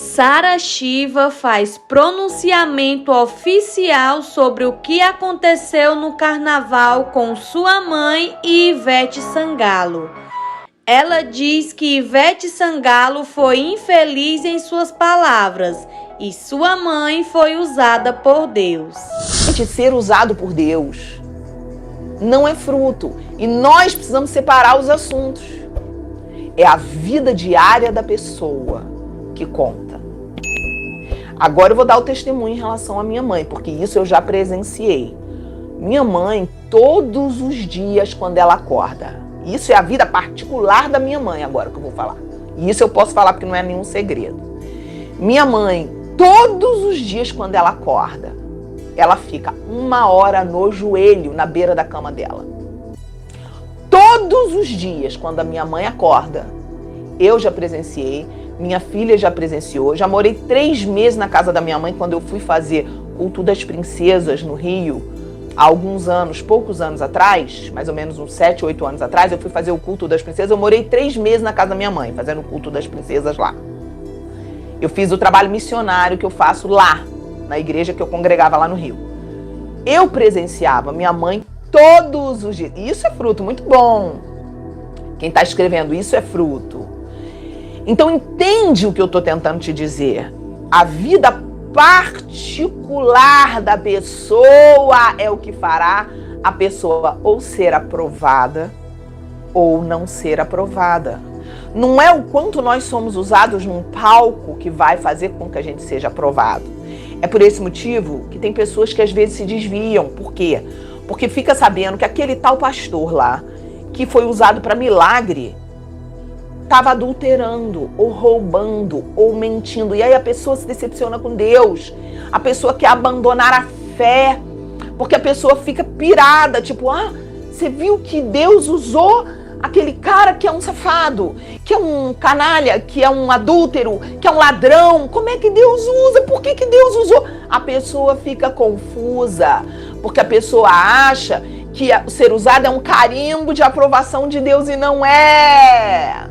Sara Shiva faz pronunciamento oficial sobre o que aconteceu no carnaval com sua mãe e Ivete Sangalo. Ela diz que Ivete Sangalo foi infeliz em suas palavras e sua mãe foi usada por Deus. Ser usado por Deus não é fruto e nós precisamos separar os assuntos. É a vida diária da pessoa que conta. Agora eu vou dar o testemunho em relação à minha mãe, porque isso eu já presenciei. Minha mãe, todos os dias quando ela acorda, isso é a vida particular da minha mãe agora que eu vou falar. E isso eu posso falar porque não é nenhum segredo. Minha mãe, todos os dias quando ela acorda, ela fica 1 hora no joelho na beira da cama dela. Todos os dias quando a minha mãe acorda, eu já presenciei, minha filha já presenciou, já morei 3 meses na casa da minha mãe quando eu fui fazer Culto das Princesas no Rio, há alguns anos, poucos anos atrás, mais ou menos uns 7, 8 anos atrás, eu fui fazer o Culto das Princesas, eu morei 3 meses na casa da minha mãe, fazendo o Culto das Princesas lá. Eu fiz o trabalho missionário que eu faço lá, na igreja que eu congregava lá no Rio. Eu presenciava minha mãe todos os dias. Isso é fruto muito bom. Quem está escrevendo isso é fruto. Então entende o que eu estou tentando te dizer. A vida particular da pessoa é o que fará a pessoa ou ser aprovada ou não ser aprovada. Não é o quanto nós somos usados num palco que vai fazer com que a gente seja aprovado. É por esse motivo que tem pessoas que às vezes se desviam. Por quê? Porque fica sabendo que aquele tal pastor lá, que foi usado para milagre, estava adulterando, ou roubando, ou mentindo. E aí a pessoa se decepciona com Deus. A pessoa quer abandonar a fé, porque a pessoa fica pirada, tipo, você viu que Deus usou aquele cara que é um safado, que é um canalha, que é um adúltero, que é um ladrão. Como é que Deus usa? Por que Deus usou? A pessoa fica confusa, porque a pessoa acha que ser usado é um carimbo de aprovação de Deus e não é.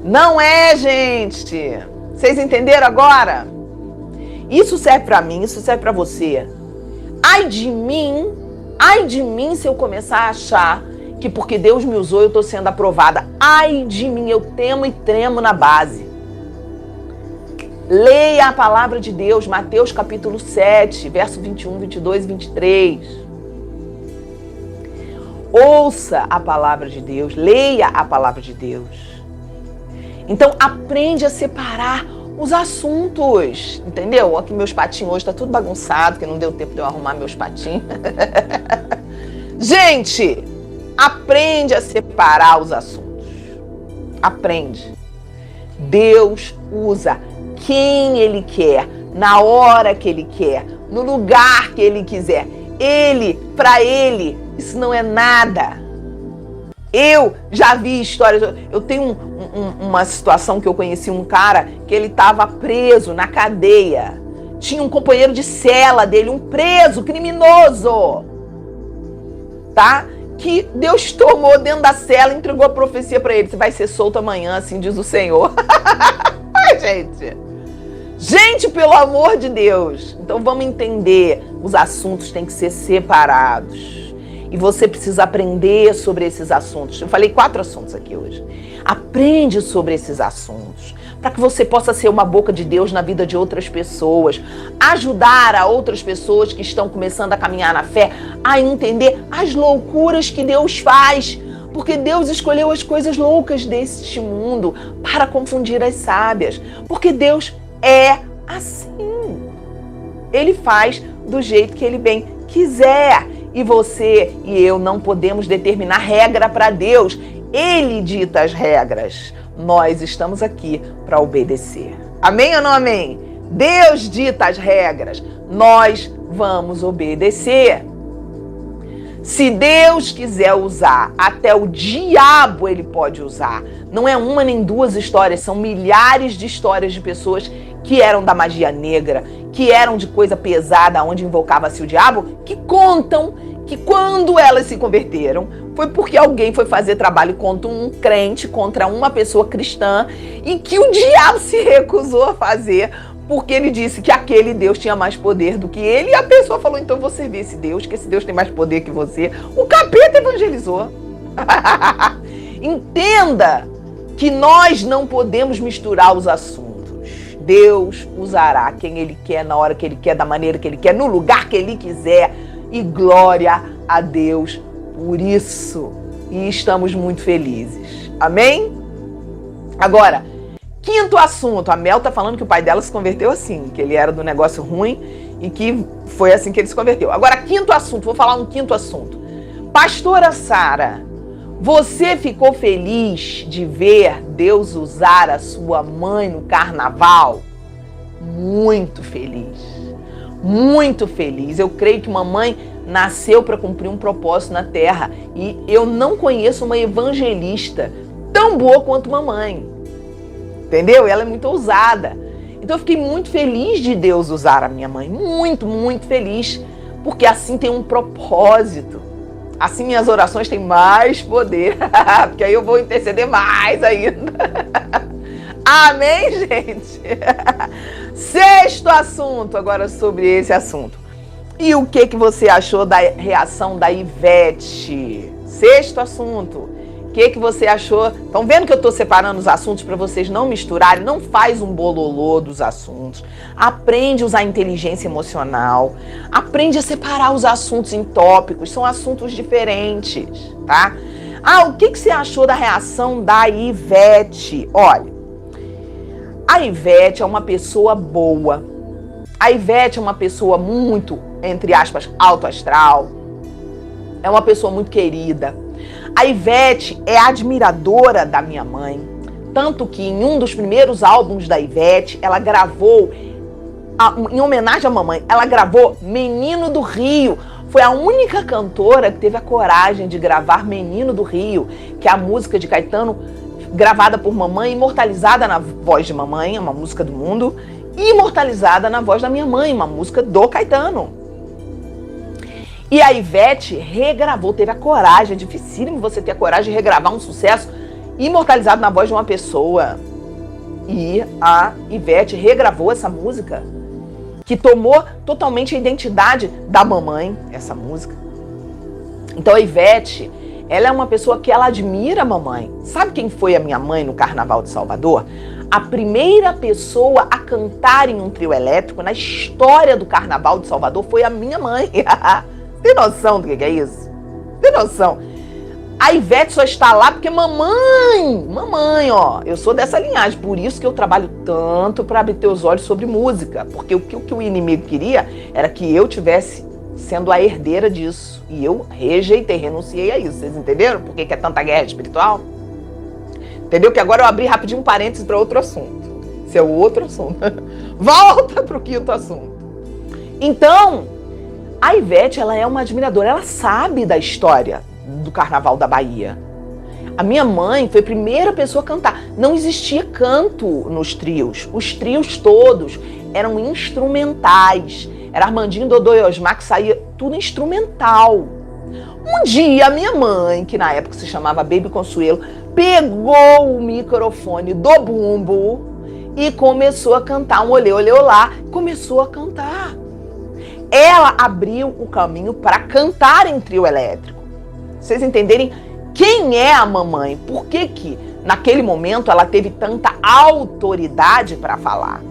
Não é, gente. Vocês entenderam agora? Isso serve pra mim, isso serve pra você. Ai de mim se eu começar a achar que porque Deus me usou eu tô sendo aprovada. Ai de mim, eu temo e tremo na base. Leia a palavra de Deus, Mateus capítulo 7, verso 21, 22 e 23. Ouça a palavra de Deus, leia a palavra de Deus. Então aprende a separar os assuntos, entendeu? Aqui meus patinhos hoje tá tudo bagunçado, que não deu tempo de eu arrumar meus patinhos. Gente, aprende a separar os assuntos. Aprende. Deus usa quem Ele quer, na hora que Ele quer, no lugar que Ele quiser. Pra Ele, isso não é nada. Eu já vi histórias, eu tenho uma situação que eu conheci um cara que ele estava preso na cadeia. Tinha um companheiro de cela dele, um preso criminoso, tá? Que Deus tomou dentro da cela e entregou a profecia para ele. Você vai ser solto amanhã, assim diz o Senhor. Ai, gente, pelo amor de Deus. Então vamos entender, os assuntos têm que ser separados. E você precisa aprender sobre esses assuntos. Eu falei 4 assuntos aqui hoje. Aprende sobre esses assuntos, para que você possa ser uma boca de Deus na vida de outras pessoas. Ajudar a outras pessoas que estão começando a caminhar na fé a entender as loucuras que Deus faz. Porque Deus escolheu as coisas loucas deste mundo para confundir as sábias. Porque Deus é assim. Ele faz do jeito que Ele bem quiser. E você e eu não podemos determinar regra para Deus. Ele dita as regras. Nós estamos aqui para obedecer. Amém ou não amém? Deus dita as regras. Nós vamos obedecer. Se Deus quiser usar, até o diabo Ele pode usar. Não é uma nem 2 histórias, são milhares de histórias de pessoas que eram da magia negra, que eram de coisa pesada, onde invocava-se o diabo, que contam que quando elas se converteram, foi porque alguém foi fazer trabalho contra um crente, contra uma pessoa cristã, e que o diabo se recusou a fazer, porque ele disse que aquele Deus tinha mais poder do que ele, e a pessoa falou, então eu vou servir esse Deus, que esse Deus tem mais poder que você. O capeta evangelizou. Entenda que nós não podemos misturar os assuntos. Deus usará quem Ele quer, na hora que Ele quer, da maneira que Ele quer, no lugar que Ele quiser, e glória a Deus por isso. E estamos muito felizes. Amém? Agora, quinto assunto. A Mel tá falando que o pai dela se converteu assim, que ele era do negócio ruim e que foi assim que ele se converteu. Agora, quinto assunto. Vou falar um quinto assunto. Pastora Sara, você ficou feliz de ver Deus usar a sua mãe no carnaval? Muito feliz. Muito feliz. Eu creio que mamãe nasceu para cumprir um propósito na terra. E eu não conheço uma evangelista tão boa quanto mamãe. Entendeu? Ela é muito ousada. Então eu fiquei muito feliz de Deus usar a minha mãe. Muito, muito feliz. Porque assim tem um propósito. Assim minhas orações têm mais poder. Porque aí eu vou interceder mais ainda. Amém, gente? Sexto assunto, agora sobre esse assunto. E o que você achou da reação da Ivete? Sexto assunto. O que você achou? Estão vendo que eu estou separando os assuntos para vocês não misturarem? Não faz um bololô dos assuntos. Aprende a usar inteligência emocional. Aprende a separar os assuntos em tópicos. São assuntos diferentes, tá? O que você achou da reação da Ivete? Olha, a Ivete é uma pessoa boa. A Ivete é uma pessoa muito, entre aspas, alto astral. É uma pessoa muito querida. A Ivete é admiradora da minha mãe. Tanto que em um dos primeiros álbuns da Ivete, ela gravou, em homenagem à mamãe, ela gravou Menino do Rio. Foi a única cantora que teve a coragem de gravar Menino do Rio, que é a música de Caetano, gravada por mamãe, imortalizada na voz de mamãe, uma música do mundo, e imortalizada na voz da minha mãe, uma música do Caetano. E a Ivete regravou, teve a coragem, é dificílimo você ter a coragem de regravar um sucesso imortalizado na voz de uma pessoa. E a Ivete regravou essa música, que tomou totalmente a identidade da mamãe, essa música. Então a Ivete, ela é uma pessoa que ela admira a mamãe. Sabe quem foi a minha mãe no Carnaval de Salvador? A primeira pessoa a cantar em um trio elétrico na história do Carnaval de Salvador foi a minha mãe. Tem noção do que é isso? Tem noção? A Ivete só está lá porque mamãe, ó, eu sou dessa linhagem, por isso que eu trabalho tanto para abrir teus olhos sobre música, porque o que o inimigo queria era que eu tivesse sendo a herdeira disso, e eu rejeitei, renunciei a isso. Vocês entenderam por que é tanta guerra espiritual? Entendeu? Que agora eu abri rapidinho um parênteses para outro assunto. Esse é o outro assunto. Volta para o quinto assunto. Então, a Ivete, ela é uma admiradora, ela sabe da história do Carnaval da Bahia. A minha mãe foi a primeira pessoa a cantar. Não existia canto nos trios. Os trios todos eram instrumentais. Era Armandinho, Dodô e Osmar, que saía tudo instrumental. Um dia, a minha mãe, que na época se chamava Baby Consuelo, pegou o microfone do bumbo e começou a cantar um olê, olê, olá. Começou a cantar. Ela abriu o caminho para cantar em trio elétrico. Vocês entenderem quem é a mamãe? Por que naquele momento ela teve tanta autoridade para falar?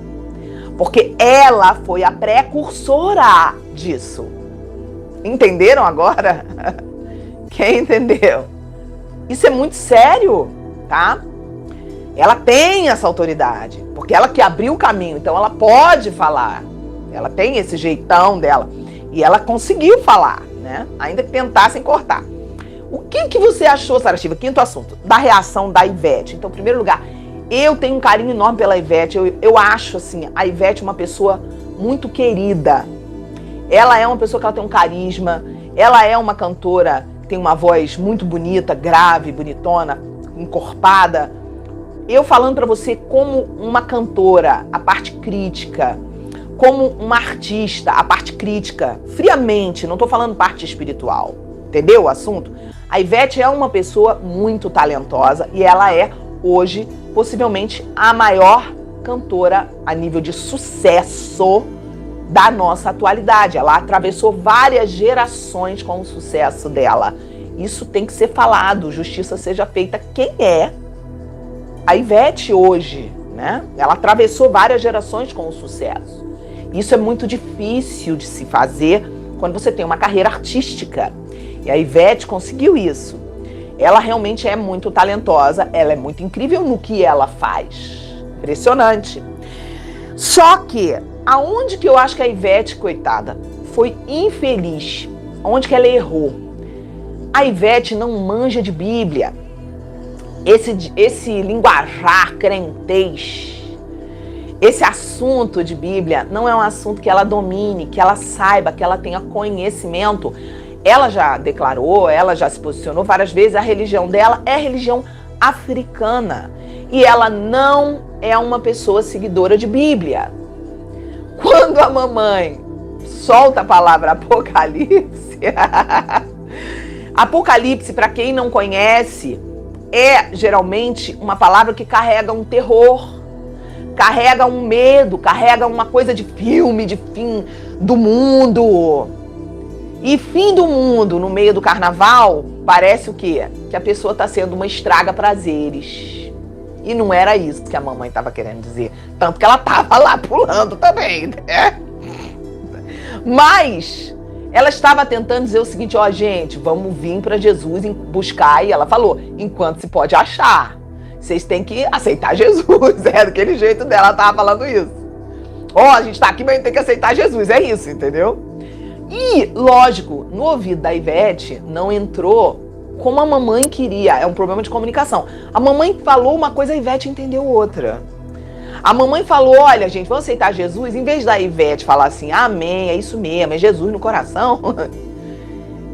Porque ela foi a precursora disso. Entenderam agora? Quem entendeu? Isso é muito sério, tá? Ela tem essa autoridade, porque ela que abriu o caminho, então ela pode falar. Ela tem esse jeitão dela. E ela conseguiu falar, né? Ainda que tentassem cortar. O que você achou, Sara Shiva, quinto assunto, da reação da Ivete? Então, em primeiro lugar, eu tenho um carinho enorme pela Ivete. Eu acho, assim, a Ivete uma pessoa muito querida. Ela é uma pessoa que ela tem um carisma. Ela é uma cantora que tem uma voz muito bonita, grave, bonitona, encorpada. Eu falando pra você como uma cantora, a parte crítica, como uma artista, a parte crítica, friamente, não tô falando parte espiritual. Entendeu o assunto? A Ivete é uma pessoa muito talentosa e ela é, hoje, possivelmente a maior cantora a nível de sucesso da nossa atualidade. Ela atravessou várias gerações com o sucesso dela. Isso tem que ser falado, justiça seja feita. Quem é a Ivete hoje, né? Ela atravessou várias gerações com o sucesso. Isso é muito difícil de se fazer quando você tem uma carreira artística. E a Ivete conseguiu isso. Ela realmente é muito talentosa, ela é muito incrível no que ela faz. Impressionante. Só que, aonde que eu acho que a Ivete, coitada, foi infeliz? Onde que ela errou? A Ivete não manja de Bíblia. Esse linguajar crentez, esse assunto de Bíblia não é um assunto que ela domine, que ela saiba, que ela tenha conhecimento. Ela já declarou, ela já se posicionou várias vezes, a religião dela é religião africana. E ela não é uma pessoa seguidora de Bíblia. Quando a mamãe solta a palavra Apocalipse, Apocalipse, para quem não conhece, é geralmente uma palavra que carrega um terror, carrega um medo, carrega uma coisa de filme, de fim do mundo. E fim do mundo no meio do carnaval parece o quê? Que a pessoa está sendo uma estraga-prazeres. E não era isso que a mamãe estava querendo dizer. Tanto que ela estava lá pulando também, né? Mas ela estava tentando dizer o seguinte, ó, gente, vamos vir para Jesus buscar. E ela falou, enquanto se pode achar. Vocês têm que aceitar Jesus. É daquele jeito dela, ela estava falando isso. Ó, a gente está aqui, mas a gente tem que aceitar Jesus. É isso, entendeu? E, lógico, no ouvido da Ivete não entrou como a mamãe queria. É um problema de comunicação. A mamãe falou uma coisa, a Ivete entendeu outra. A mamãe falou, olha, gente, vamos aceitar Jesus. Em vez da Ivete falar assim, amém, é isso mesmo, é Jesus no coração.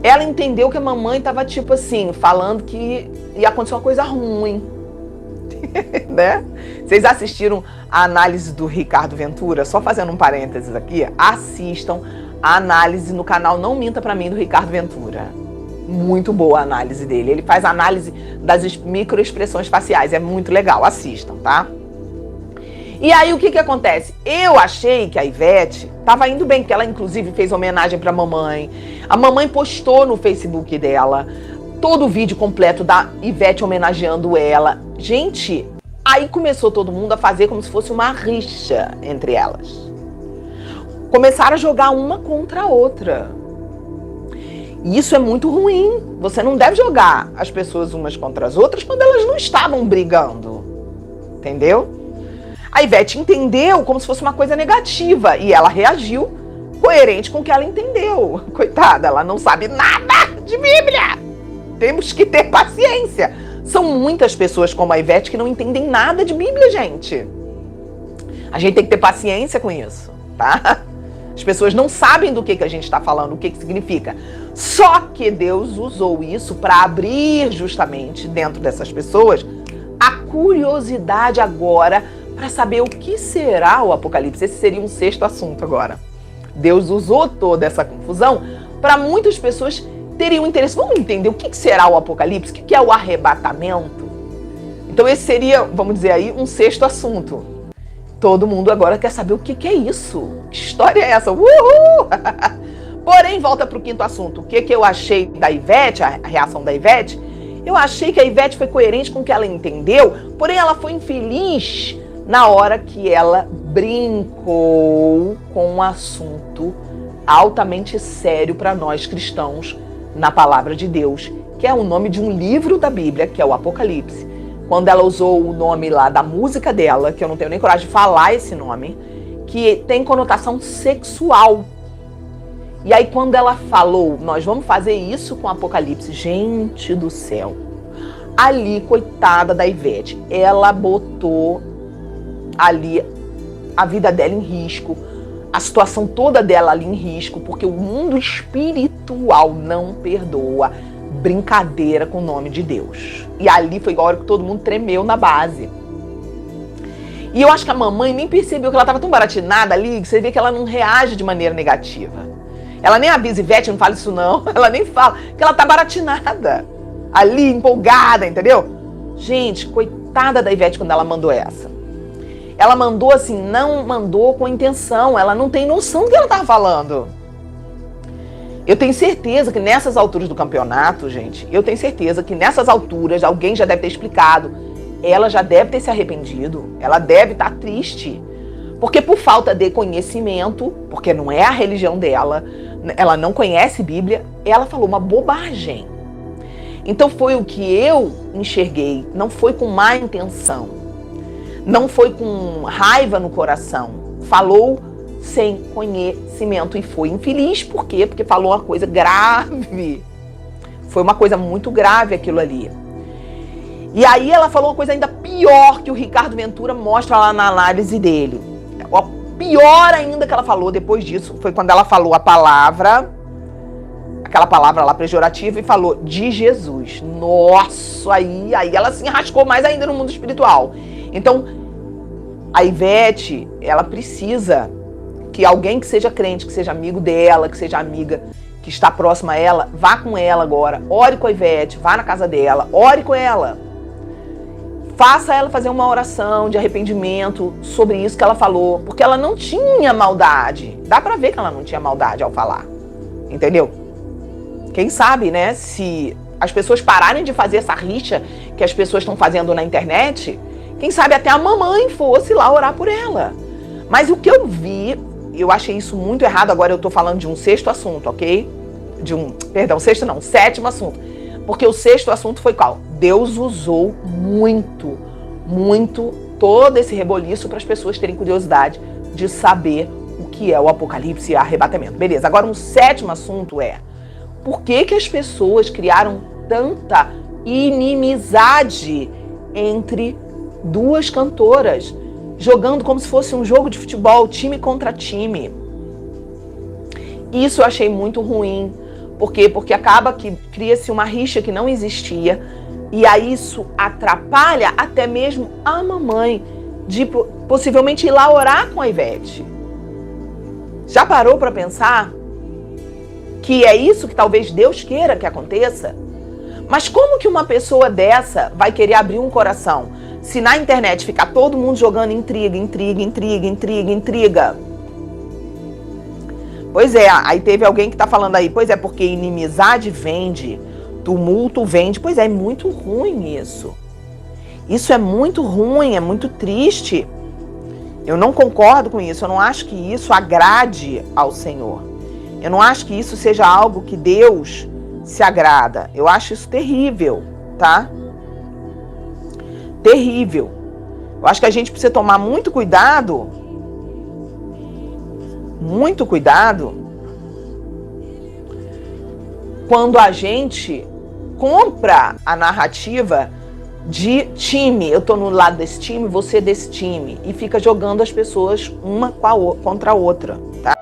Ela entendeu que a mamãe estava, tipo assim, falando que ia acontecer uma coisa ruim. Né? Vocês assistiram a análise do Ricardo Ventura? Só fazendo um parênteses aqui, assistam a análise no canal Não Minta Pra Mim, do Ricardo Ventura. Muito boa a análise dele. Ele faz análise das microexpressões faciais. É muito legal. Assistam, tá? E aí, o que que acontece? Eu achei que a Ivete tava indo bem, porque ela, inclusive, fez homenagem pra mamãe. A mamãe postou no Facebook dela todo o vídeo completo da Ivete homenageando ela. Gente, aí começou todo mundo a fazer como se fosse uma rixa entre elas. Começaram a jogar uma contra a outra. E isso é muito ruim. Você não deve jogar as pessoas umas contra as outras quando elas não estavam brigando. Entendeu? A Ivete entendeu como se fosse uma coisa negativa. E ela reagiu coerente com o que ela entendeu. Coitada, ela não sabe nada de Bíblia. Temos que ter paciência. São muitas pessoas como a Ivete que não entendem nada de Bíblia, gente. A gente tem que ter paciência com isso, tá? As pessoas não sabem do que a gente está falando, o que significa. Só que Deus usou isso para abrir justamente dentro dessas pessoas a curiosidade agora para saber o que será o Apocalipse. Esse seria um sexto assunto agora. Deus usou toda essa confusão para muitas pessoas terem um interesse. Vamos entender o que será o Apocalipse? O que é o arrebatamento? Então esse seria, vamos dizer aí, um sexto assunto. Todo mundo agora quer saber o que é isso. Que história é essa? Uhul! Porém, volta para o quinto assunto. O que eu achei da Ivete, a reação da Ivete? Eu achei que a Ivete foi coerente com o que ela entendeu, porém ela foi infeliz na hora que ela brincou com um assunto altamente sério para nós cristãos na palavra de Deus, que é o nome de um livro da Bíblia, que é o Apocalipse. Quando ela usou o nome lá da música dela, que eu não tenho nem coragem de falar esse nome, que tem conotação sexual. E aí quando ela falou, nós vamos fazer isso com o Apocalipse, gente do céu. Ali, coitada da Ivete, ela botou ali a vida dela em risco, a situação toda dela ali em risco, porque o mundo espiritual não perdoa brincadeira com o nome de Deus. E ali foi a hora que todo mundo tremeu na base. E eu acho que a mamãe nem percebeu que ela estava tão baratinada ali, que você vê que ela não reage de maneira negativa. Ela nem avisa, Ivete, não fala isso não. Ela nem fala, que ela tá baratinada. ali empolgada, entendeu? Gente, coitada da Ivete quando ela mandou essa. Ela mandou assim, não mandou com intenção, ela não tem noção do que ela tava falando. Eu tenho certeza que nessas alturas do campeonato, gente, eu tenho certeza que nessas alturas alguém já deve ter explicado, ela já deve ter se arrependido, ela deve estar triste, porque por falta de conhecimento, porque não é a religião dela, ela não conhece Bíblia, ela falou uma bobagem. Então foi o que eu enxerguei, não foi com má intenção, não foi com raiva no coração, falou sem conhecimento e foi infeliz. Por quê? Porque falou uma coisa grave, foi uma coisa muito grave aquilo ali. E aí ela falou uma coisa ainda pior que o Ricardo Ventura mostra lá na análise dele. O pior ainda que ela falou depois disso foi quando ela falou a palavra, aquela palavra lá pejorativa, e falou de Jesus. Nossa, aí ela se enrascou mais ainda no mundo espiritual. Então, a Ivete, ela precisa que alguém que seja crente, que seja amigo dela, que seja amiga, que está próxima a ela, vá com ela agora, ore com a Ivete, vá na casa dela, ore com ela. Faça ela fazer uma oração de arrependimento sobre isso que ela falou, porque ela não tinha maldade. Dá pra ver que ela não tinha maldade ao falar, entendeu? Quem sabe, né, se as pessoas pararem de fazer essa rixa que as pessoas estão fazendo na internet, quem sabe até a mamãe fosse lá orar por ela. Mas o que eu vi, eu achei isso muito errado. Agora eu tô falando de um sexto assunto, ok? Sétimo assunto. Porque o sexto assunto foi qual? Deus usou muito todo esse reboliço para as pessoas terem curiosidade de saber o que é o Apocalipse e arrebatamento. Beleza, agora um sétimo assunto é: por que as pessoas criaram tanta inimizade entre duas cantoras, jogando como se fosse um jogo de futebol, time contra time? Isso eu achei muito ruim. Por quê? Porque acaba que cria-se uma rixa que não existia, e aí isso atrapalha até mesmo a mamãe de possivelmente ir lá orar com a Ivete. Já parou para pensar que é isso que talvez Deus queira que aconteça? Mas como que uma pessoa dessa vai querer abrir um coração se na internet ficar todo mundo jogando intriga? Pois é, aí teve alguém que tá falando aí, pois é, porque inimizade vende, tumulto vende. Pois é muito ruim isso. Isso é muito ruim, é muito triste. Eu não concordo com isso, eu não acho que isso agrade ao Senhor. Eu não acho que isso seja algo que Deus se agrada. Eu acho isso terrível, tá? Terrível. Eu acho que a gente precisa tomar muito cuidado quando a gente compra a narrativa de time. Eu tô no lado desse time, você desse time, e fica jogando as pessoas uma contra a outra, tá?